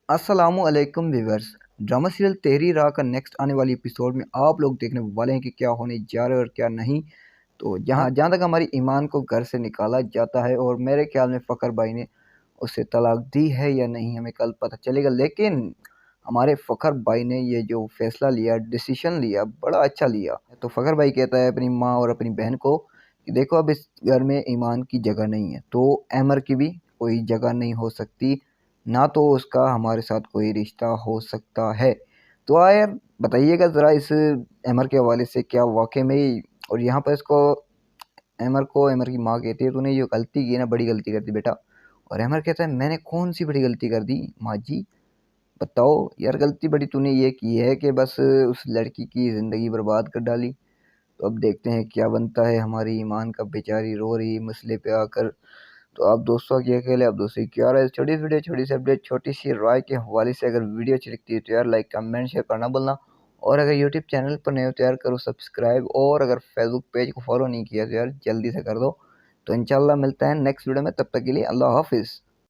अस्सलामुअलैकुम viewers. Drama serial तेरी राह का नेक्स्ट आने वाली एपिसोड में आप लोग देखने वाले हैं कि क्या होने जा रहा है और क्या नहीं। तो जहाँ जहाँ तक हमारी ईमान को घर से निकाला जाता है और मेरे ख्याल में फ़खर भाई ने उसे तलाक दी है या नहीं हमें कल पता चलेगा। लेकिन हमारे फ़खर भाई ने ये जो फैसला लिया, डिसीजन लिया, बड़ा अच्छा लिया। तो फ़खर भाई कहता है अपनी माँ और अपनी बहन को कि देखो अब इस घर में ईमान की जगह नहीं है, तो अमर की भी कोई जगह नहीं हो सकती, ना तो उसका हमारे साथ कोई रिश्ता हो सकता है। तो यार बताइएगा ज़रा इस अमर के हवाले से क्या वाक़ई में ही। और यहाँ पर इसको अमर की माँ कहती है तूने जो गलती की ना, बड़ी गलती कर दी बेटा। और अमर कहता है मैंने कौन सी बड़ी गलती कर दी माँ जी, बताओ यार। गलती बड़ी तूने ये की है कि बस उस लड़की की ज़िंदगी बर्बाद कर डाली। तो अब देखते हैं क्या बनता है। हमारी ईमान का बेचारी रो रही मसले पे आकर। तो आप दोस्तों की अकेले आप दोस्तों की क्या राय, छोटी सी वीडियो, छोटी सी अपडेट, छोटी सी राय के हवाले से अगर वीडियो अच्छी लगती है तो यार लाइक कमेंट शेयर करना बोलना। और अगर यूट्यूब चैनल पर नए हो तो यार करो सब्सक्राइब, और अगर फेसबुक पेज को फॉलो नहीं किया तो यार जल्दी से कर दो। तो इंशाल्लाह मिलता है नेक्स्ट वीडियो में, तब तक के लिए अल्लाह हाफिज़।